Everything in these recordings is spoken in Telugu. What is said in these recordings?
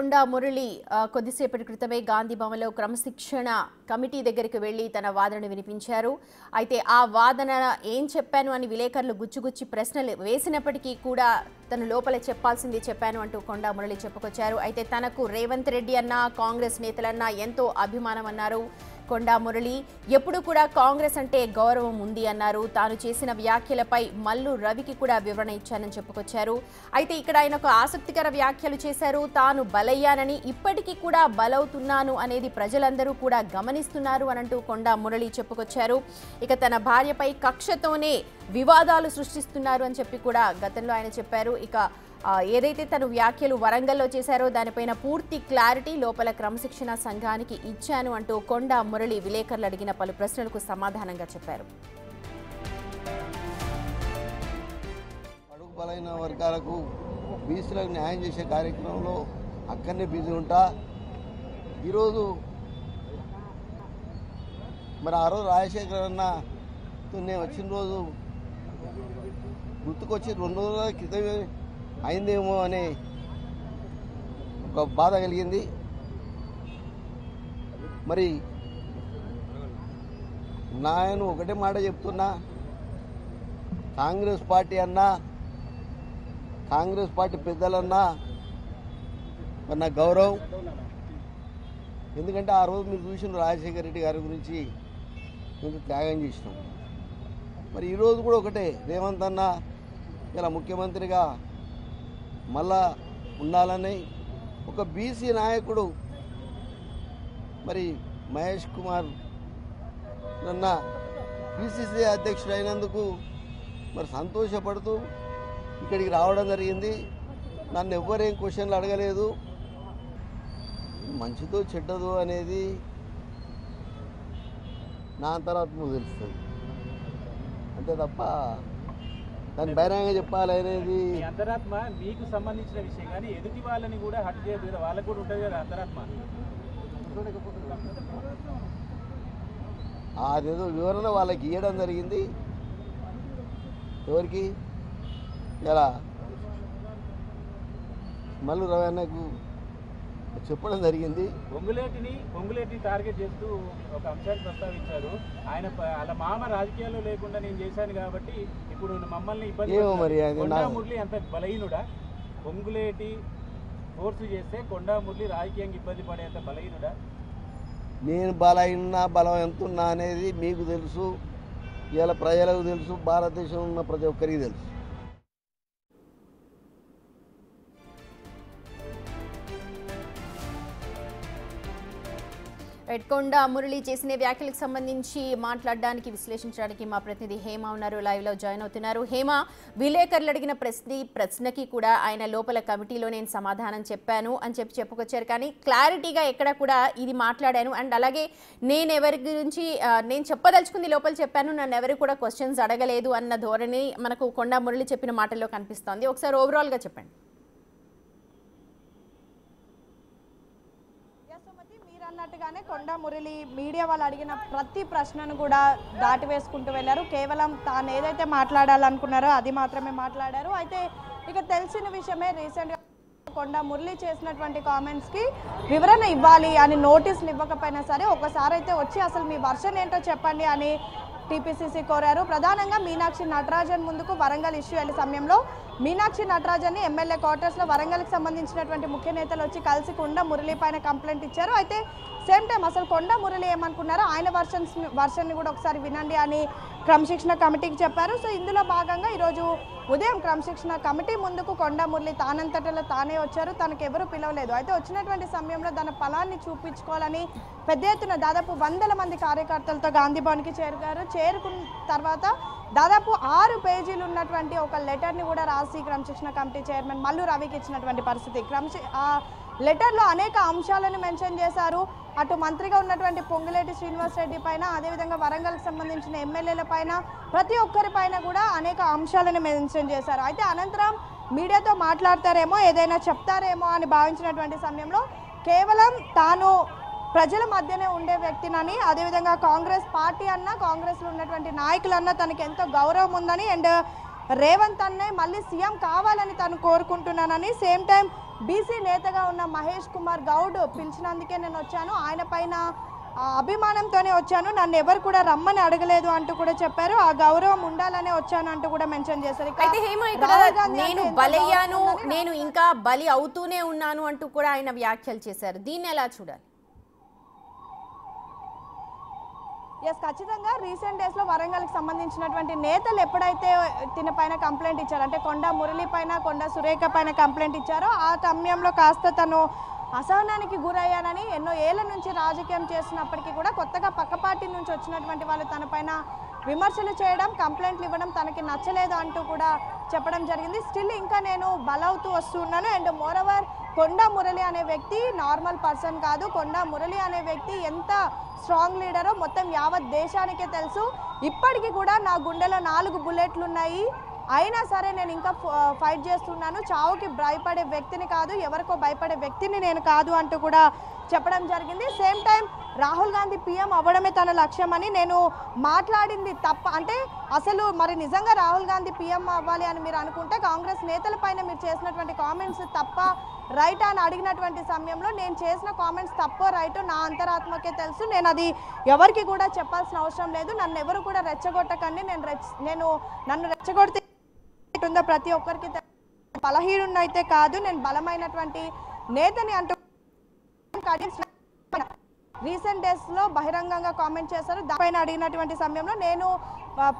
కొండా మురళి కొద్దిసేపటి క్రితమే గాంధీ భవన్లో క్రమశిక్షణ కమిటీ దగ్గరికి వెళ్లి తన వాదనను వినిపించారు. అయితే ఆ వాదన ఏం చెప్పాను అని విలేకరులు గుచ్చుగుచ్చి ప్రశ్నలు వేసినప్పటికీ కూడా తను లోపల చెప్పాల్సింది చెప్పాను అంటూ కొండా మురళి చెప్పుకొచ్చారు. అయితే తనకు రేవంత్ రెడ్డి అన్న కాంగ్రెస్ నేతలన్నా ఎంతో అభిమానం అన్నారు. కొండా మురళి ఎప్పుడు కూడా కాంగ్రెస్ అంటే గౌరవం ఉంది అన్నారు. తాను చేసిన వ్యాఖ్యలపై మల్లు రవికి కూడా వివరణ ఇచ్చానని చెప్పుకొచ్చారు. అయితే ఇక్కడ ఆయన ఒక ఆసక్తికర వ్యాఖ్యలు చేశారు. తాను బలయ్యానని ఇప్పటికీ కూడా బలవుతున్నాను అనేది ప్రజలందరూ కూడా గమనిస్తున్నారు అనంటూ కొండా మురళి చెప్పుకొచ్చారు. ఇక తన భార్యపై కక్షతోనే వివాదాలు సృష్టిస్తున్నారు అని చెప్పి కూడా గతంలో ఆయన చెప్పారు. ఇక ఏదైతే తను వ్యాఖ్యలు వరంగల్లో చేశారో దానిపైన పూర్తి క్లారిటీ లోపల క్రమశిక్షణ సంఘానికి ఇచ్చాను అంటూ కొండా మురళి విలేకరులు అడిగిన పలు ప్రశ్నలకు సమాధానంగా చెప్పారు. అడుగు బలైన వర్గాలకు బీసీలకు న్యాయం చేసే కార్యక్రమంలో అక్కడనే బిజీ ఉంటా. ఈరోజు మరి ఆ రోజు రాజశేఖర్ అన్నతో నేను వచ్చిన రోజు గుర్తుకొచ్చి 2 రోజుల క్రితమే అయిందేమో అనే ఒక బాధ కలిగింది. మరి నేను ఒకటే మాట చెప్తున్నా, కాంగ్రెస్ పార్టీ అన్నా కాంగ్రెస్ పార్టీ పెద్దలన్నా మరి నా గౌరవం. ఎందుకంటే ఆ రోజు మీరు చూసిన రాజశేఖర రెడ్డి గారి గురించి మేము త్యాగం చేసినాం. మరి ఈరోజు కూడా ఒకటే, రేవంత్ అన్న ఇలా ముఖ్యమంత్రిగా మళ్ళా ఉండాలని ఒక బీసీ నాయకుడు మరి మహేష్ కుమార్ నన్న పిసిసి అధ్యక్షుడు అయినందుకు మరి సంతోషపడుతూ ఇక్కడికి రావడం జరిగింది. నన్ను ఎవ్వరేం క్వశ్చన్లు అడగలేదు. మంచిదో చెడ్డదో అనేది నా అంతరాత్మ తెలుస్తుంది అంతే తప్ప దాన్ని బహిరంగంగా చెప్పాలి అనేది అంతరాత్మ మీకు సంబంధించిన విషయం. కానీ ఎదుటి వాళ్ళని కూడా హట్ చేయదు కదా, వాళ్ళకు కూడా ఉంటుంది కదా అంతరాత్మ. అదేదో వివరణ వాళ్ళకి ఇవ్వడం జరిగింది. ఎవరికి ఇలా మల్లు రవి అన్నకు చెప్పడం జరిగింది. పొంగులేటిని టార్గెట్ చేస్తూ ఒక అంశాన్ని ప్రస్తావించారు. ఆయన అలా మామ రాజకీయాల్లో లేకుండా నేను చేశాను కాబట్టి ఇప్పుడు మమ్మల్ని ఇబ్బంది. కొండా మురళి అంత బలహీనుడా? పొంగులేటి ఫోర్సు చేస్తే కొండా మురళి రాజకీయంగా ఇబ్బంది పడేంత బలహీనుడా? నేను బలం ఎంతున్నా అనేది మీకు తెలుసు, ఇలా ప్రజలకు తెలుసు, భారతదేశంలో ఉన్న ప్రతి ఒక్కరికి తెలుసు. కొండా మురళి చేసిన వ్యాఖ్యలకు సంబంధించి మాట్లాడడానికి విశ్లేషించడానికి మా ప్రతినిధి హేమ ఉన్నారు, లైవ్ లో జాయిన్ అవుతున్నారు. హేమ, విలేకరులు అడిగిన ప్రశ్నకి కూడా ఆయన లోపల కమిటీలో నేను సమాధానం చెప్పాను అని చెప్పుకొచ్చారు. కానీ క్లారిటీగా ఎక్కడ కూడా ఇది మాట్లాడాను అండ్ అలాగే నేను ఎవరి గురించి నేను చెప్పదలుచుకుంది లోపల చెప్పాను, నన్ను ఎవరు కూడా క్వశ్చన్స్ అడగలేదు అన్న ధోరణి మనకు కొండా మురళి చెప్పిన మాటల్లో కనిపిస్తోంది. ఒకసారి ఓవరాల్ గా చెప్పండి. అన్నట్టుగానే కొండా మురళి మీడియా వాళ్ళు అడిగిన ప్రతి ప్రశ్నను కూడా దాటివేసుకుంటూ వెళ్ళారు. కేవలం తాను ఏదైతే మాట్లాడాలనుకున్నారో అది మాత్రమే మాట్లాడారు. అయితే ఇక తెలిసిన విషయమే, రీసెంట్గా కొండా మురళి చేసినటువంటి కామెంట్స్కి వివరణ ఇవ్వాలి అని నోటీసులు ఇవ్వకపోయినా సరే ఒకసారి అయితే వచ్చి అసలు మీ వర్షన్ ఏంటో చెప్పండి అని టీపీసీసీ కోరారు. ప్రధానంగా మీనాక్షి నటరాజన్ ముందుకు వరంగల్ ఇష్యూ వెళ్ళే సమయంలో మీనాక్షి నటరాజన్ని ఎమ్మెల్యే క్వార్టర్స్లో వరంగల్కి సంబంధించినటువంటి ముఖ్య నేతలు వచ్చి కలిసి కొండా మురళి పైన కంప్లైంట్ ఇచ్చారు. అయితే సేమ్ టైం అసలు కొండా మురళి ఏమనుకున్నారో ఆయన వర్షన్ని కూడా ఒకసారి వినండి అని క్రమశిక్షణ కమిటీకి చెప్పారు. సో ఇందులో భాగంగా ఈరోజు ఉదయం క్రమశిక్షణ కమిటీ ముందుకు కొండా మురళి తానంతటలో తానే వచ్చారు. తనకు ఎవరూ పిలవలేదు. అయితే వచ్చినటువంటి సమయంలో తన ఫలాన్ని చూపించుకోవాలని పెద్ద ఎత్తున దాదాపు 100 మంది కార్యకర్తలతో గాంధీ భవన్కి చేరుకున్న తర్వాత దాదాపు 6 పేజీలు ఉన్నటువంటి ఒక లెటర్ని కూడా రాసి క్రమశిక్షణ కమిటీ చైర్మన్ మల్లు రవికి ఇచ్చినటువంటి పరిస్థితి. ఆ లెటర్లో అనేక అంశాలను మెన్షన్ చేశారు. అటు మంత్రిగా ఉన్నటువంటి పొంగులేటి శ్రీనివాసరెడ్డి పైన, అదేవిధంగా వరంగల్కి సంబంధించిన ఎమ్మెల్యేల పైన, ప్రతి ఒక్కరి పైన కూడా అనేక అంశాలను మెన్షన్ చేశారు. అయితే అనంతరం మీడియాతో మాట్లాడతారేమో, ఏదైనా చెప్తారేమో అని భావించినటువంటి సమయంలో కేవలం తాను ప్రజల మధ్యనే ఉండే వ్యక్తినని, అదేవిధంగా కాంగ్రెస్ పార్టీ అన్నా కాంగ్రెస్లో ఉన్నటువంటి నాయకులన్నా తనకి ఎంతో గౌరవం ఉందని అండ్ రేవంత్ అన్నే మళ్ళీ సీఎం కావాలని తను కోరుకుంటున్నానని, సేమ్ టైం బీసీ నేతగా ఉన్న మహేష్ కుమార్ గౌడ్ పిలిచినందుకే నేను వచ్చాను, ఆయన పైన అభిమానంతోనే వచ్చాను, నన్ను ఎవరు కూడా రమ్మని అడగలేదు అంటూ కూడా చెప్పారు. ఆ గౌరవం ఉండాలనే వచ్చాను అంటూ కూడా మెన్షన్ చేశారు. అయితే హేమ ఇక్కడ నేను బలయ్యాను, నేను ఇంకా బలి అవుతూనే ఉన్నాను అంటూ కూడా ఆయన వ్యాఖ్యలు చేశారు. దీన్ని ఎలా చూడాలి? ఎస్, ఖచ్చితంగా రీసెంట్ డేస్లో వరంగల్కి సంబంధించినటువంటి నేతలు ఎప్పుడైతే తిన పైన కంప్లైంట్ ఇచ్చారో, అంటే కొండా మురళి పైన, కొండా సురేఖ పైన కంప్లైంట్ ఇచ్చారో, ఆ సమయంలో కాస్త తను అసహనానికి గురయ్యానని, ఎన్నో ఏళ్ల నుంచి రాజకీయం చేస్తున్నప్పటికీ కూడా కొత్తగా పక్క పార్టీ నుంచి వచ్చినటువంటి వాళ్ళు తన పైన విమర్శలు చేయడం, కంప్లైంట్లు ఇవ్వడం తనకి నచ్చలేదు అంటూ కూడా చెప్పడం జరిగింది. స్టిల్ ఇంకా నేను బలవుతూ వస్తున్నాను. అండ్ మోరవర్ కొండా మురళి అనే వ్యక్తి నార్మల్ పర్సన్ కాదు. కొండా మురళి అనే వ్యక్తి ఎంత స్ట్రాంగ్ లీడరో మొత్తం యావత్ దేశానికే తెలుసు. ఇప్పటికీ కూడా నా గుండెలో 4 బుల్లెట్లు ఉన్నాయి, అయినా సరే నేను ఇంకా ఫైట్ చేస్తున్నాను, చావుకి భయపడే వ్యక్తిని కాదు, ఎవరికో భయపడే వ్యక్తిని నేను కాదు అంటూ కూడా చెప్పడం జరిగింది. Same time Rahul Gandhi PM అవ్వడమే తన లక్ష్యం అని, నేను మాట్లాడింది తప్ప అంటే అసలు మరి నిజంగా రాహుల్ గాంధీ పీఎం అవ్వాలి అని మీరు అనుకుంటే కాంగ్రెస్ నేతల పైన మీరు చేసినటువంటి కామెంట్స్ తప్ప రైట్ అని అడిగినటువంటి సమయంలో నేను చేసిన కామెంట్స్ తప్పో రైటో నా అంతరాత్మకే తెలుసు, నేను అది ఎవరికి కూడా చెప్పాల్సిన అవసరం లేదు, నన్ను ఎవరు కూడా రెచ్చగొట్టకండి, నన్ను రెచ్చగొడితే ప్రతి ఒక్కరికి బలహీనున్నైతే కాదు, నేను బలమైనటువంటి నేతని అంటూ రీసెంట్ డేస్ లో బహిరంగంగా కామెంట్ చేశారు. దానిపైన అడిగినటువంటి సమయంలో నేను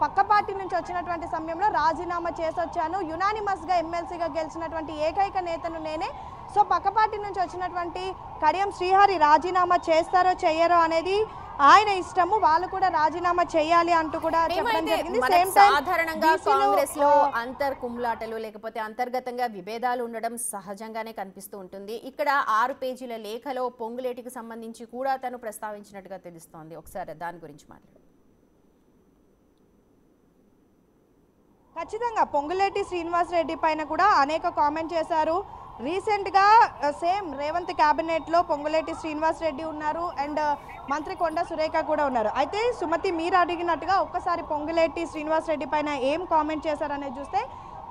పక్క పార్టీ నుంచి వచ్చినటువంటి సమయంలో రాజీనామా చేసి వచ్చాను, యునానిమస్ గా ఎమ్మెల్సీగా గెలిచినటువంటి ఏకైక నేతను నేనే. సో పక్క పార్టీ నుంచి వచ్చినటువంటి కడియం శ్రీహరి రాజీనామా చేస్తారో చెయ్యరో అనేది ఆయన ఇష్టము, వాళ్ళు కూడా రాజీనామా చేయాలి అంటూ కూడా చెప్పడం జరిగింది. సాధారణంగా కాంగ్రెస్ లో అంతర్కుమ్లాటలు లేకపోతే అంతర్గతంగా విభేదాలు ఉండడం సహజంగానే కనిపిస్తూ ఉంటుంది. ఇక్కడ 6 పేజీల లేఖలో పొంగులేటికి సంబంధించి కూడా తను ప్రస్తావించినట్టుగా తెలుస్తోంది. ఒకసారి దాని గురించి మాట్లాడు. ఖచ్చితంగా పొంగులేటి శ్రీనివాస్ రెడ్డి పైన కూడా అనేక కామెంట్ చేశారు. రీసెంట్గా సేమ్ రేవంత్ క్యాబినెట్లో పొంగులేటి శ్రీనివాస్ రెడ్డి ఉన్నారు అండ్ మంత్రి కొండా సురేఖ కూడా ఉన్నారు. అయితే సుమతి మీరు అడిగినట్టుగా ఒక్కసారి పొంగులేటి శ్రీనివాస్ రెడ్డి పైన ఏం కామెంట్ చేశారనేది చూస్తే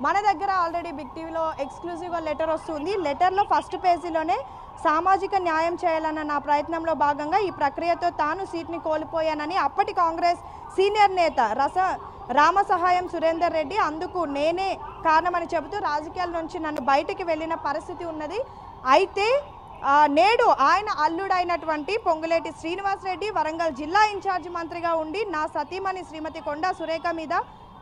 మన దగ్గర ఆల్రెడీ బిగ్ టీవీలో ఎక్స్క్లూజివ్గా లెటర్ వస్తుంది. లెటర్లో ఫస్ట్ పేజీలోనే సామాజిక న్యాయం చేయాలన్న నా ప్రయత్నంలో భాగంగా ఈ ప్రక్రియతో తాను సీట్ని కోల్పోయానని అప్పటి కాంగ్రెస్ సీనియర్ నేత రామసహాయం సురేందర్ రెడ్డి అందుకు నేనే కారణమని చెబుతూ రాజకీయాల నుంచి నన్ను బయటికి వెళ్ళిన పరిస్థితి ఉన్నది. అయితే నేడు ఆయన అల్లుడైనటువంటి పొంగులేటి శ్రీనివాస్ రెడ్డి వరంగల్ జిల్లా ఇన్ఛార్జి మంత్రిగా ఉండి నా సతీమణి శ్రీమతి కొండా సురేఖ మీద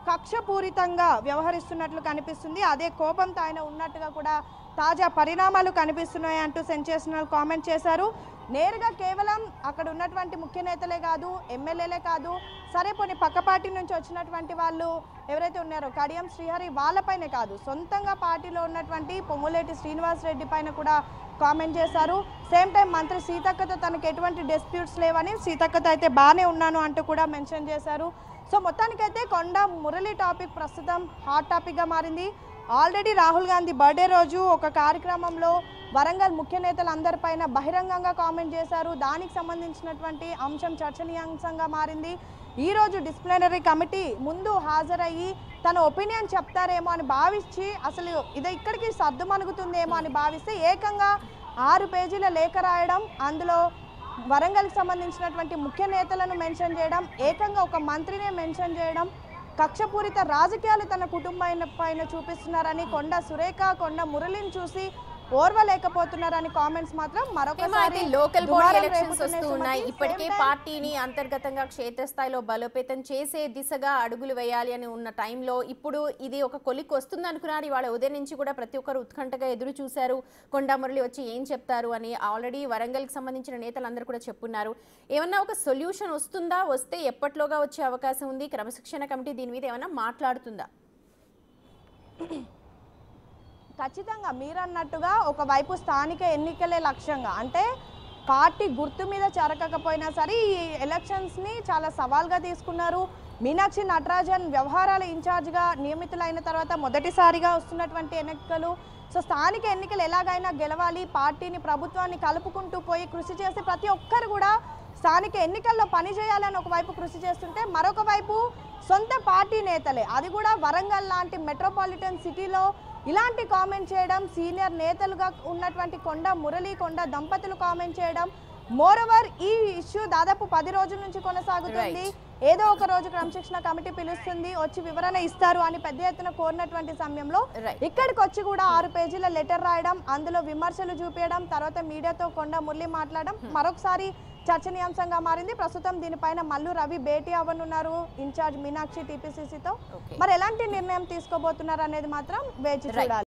కక్షపూరితంగా వ్యవహరిస్తున్నట్లు కనిపిస్తుంది. అదే కోపంతో ఆయన ఉన్నట్టుగా కూడా తాజా పరిణామాలు కనిపిస్తున్నాయి అంటూ సెన్సేషనల్ కామెంట్ చేశారు. నేరుగా కేవలం అక్కడ ఉన్నటువంటి ముఖ్య నేతలే కాదు, ఎమ్మెల్యేలే కాదు, సరే పోనీ పక్క పార్టీ నుంచి వచ్చినటువంటి వాళ్ళు ఎవరైతే ఉన్నారో కడియం శ్రీహరి వాళ్ళపైనే కాదు, సొంతంగా పార్టీలో ఉన్నటువంటి పొంగులేటి శ్రీనివాస్ రెడ్డి పైన కూడా కామెంట్ చేశారు. సేమ్ టైం మంత్రి సీతక్కతో తనకు ఎటువంటి డిస్ప్యూట్స్ లేవని, సీతక్కతో అయితే బాగానే ఉన్నాను అంటూ కూడా మెన్షన్ చేశారు. సో మొత్తానికైతే కొండా మురళి టాపిక్ ప్రస్తుతం హాట్ టాపిక్గా మారింది. ఆల్రెడీ రాహుల్ గాంధీ బర్త్డే రోజు ఒక కార్యక్రమంలో వరంగల్ ముఖ్య నేతలందరిపైన బహిరంగంగా కామెంట్ చేశారు. దానికి సంబంధించినటువంటి అంశం చర్చనీయాంశంగా మారింది. ఈరోజు డిసిప్లినరీ కమిటీ ముందు హాజరయ్యి తన ఒపీనియన్ చెప్తారేమో అని భావించి అసలు ఇది ఇక్కడికి సర్దుమణుగుతుందేమో అని భావిస్తే ఏకంగా 6 పేజీల లేఖ రాయడం, అందులో వరంగల్కి సంబంధించినటువంటి ముఖ్య నేతలను మెన్షన్ చేయడం, ఏకంగా ఒక మంత్రినే మెన్షన్ చేయడం, కక్షపూరిత రాజకీయాలు తన కుటుంబం పైన చూపిస్తున్నారని, కొండా సురేఖ కొండా మురళిని చూసి ఓర్వలేకపోతున్నారని కామెంట్స్ మాత్రం మరొకసారి లోకల్ బాడీ ఎలక్షన్స్ వస్తూ ఉన్నాయి. ఇప్పటికే పార్టీని అంతర్గతంగా క్షేత్రస్థాయిలో బలోపేతం చేసే దిశగా అడుగులు వేయాలి అని ఉన్న టైంలో ఇప్పుడు ఇది ఒక కొలిక్కి వస్తుంది అనుకున్నారు. ఇవాళ ఉదయం నుంచి కూడా ప్రతి ఒక్కరు ఉత్కంఠగా ఎదురు చూశారు కొండా మురళి వచ్చి ఏం చెప్తారు అని. ఆల్రెడీ వరంగల్కి సంబంధించిన నేతలందరూ కూడా చెప్పున్నారు. ఏమన్నా ఒక సొల్యూషన్ వస్తుందా? వస్తే ఎప్పట్లోగా వచ్చే అవకాశం ఉంది? క్రమశిక్షణ కమిటీ దీని మీద ఏమన్నా మాట్లాడుతుందా? ఖచ్చితంగా మీరు అన్నట్టుగా ఒకవైపు స్థానిక ఎన్నికలే లక్ష్యంగా, అంటే పార్టీ గుర్తు మీద చెరకకపోయినా సరే ఈ ఎలక్షన్స్ని చాలా సవాల్గా తీసుకున్నారు. మీనాక్షి నటరాజన్ వ్యవహారాల ఇన్ఛార్జ్గా నియమితులైన తర్వాత మొదటిసారిగా వస్తున్నటువంటి ఎన్నికలు. సో స్థానిక ఎన్నికలు ఎలాగైనా గెలవాలి, పార్టీని ప్రభుత్వాన్ని కలుపుకుంటూ పోయి కృషి చేసి ప్రతి ఒక్కరు కూడా స్థానిక ఎన్నికల్లో పనిచేయాలని ఒకవైపు కృషి చేస్తుంటే, మరొక వైపు సొంత పార్టీ నేతలే, అది కూడా వరంగల్ లాంటి మెట్రోపాలిటన్ సిటీలో ఇలాంటి కామెంట్ చేయడం, సీనియర్ నేతలుగా ఉన్నటువంటి కొండ మురళి, కొండ దంపతులు కామెంట్ చేయడం, మోరోవర్ ఈ ఇష్యూ దాదాపు 10 రోజుల నుంచి కొనసాగుతుంది. ఏదో ఒక రోజు క్రమశిక్షణ కమిటీ పిలుస్తుంది, వచ్చి వివరణ ఇస్తారు అని పెద్ద ఎత్తున కోరినటువంటి సమయంలో ఇక్కడికి వచ్చి కూడా 6 పేజీల లెటర్ రాయడం, అందులో విమర్శలు చూపించడం, తర్వాత మీడియాతో కొండ మురళి మాట్లాడడం మరొకసారి చర్చనీయాంశంగా మారింది. ప్రస్తుతం దీనిపైన మల్లు రవి భేటీ అవ్వనున్నారు ఇన్ఛార్జ్ మీనాక్షి టీపీసీసీతో. మరి ఎలాంటి నిర్ణయం తీసుకోబోతున్నారు అనేది మాత్రం వేచి చూడాలి.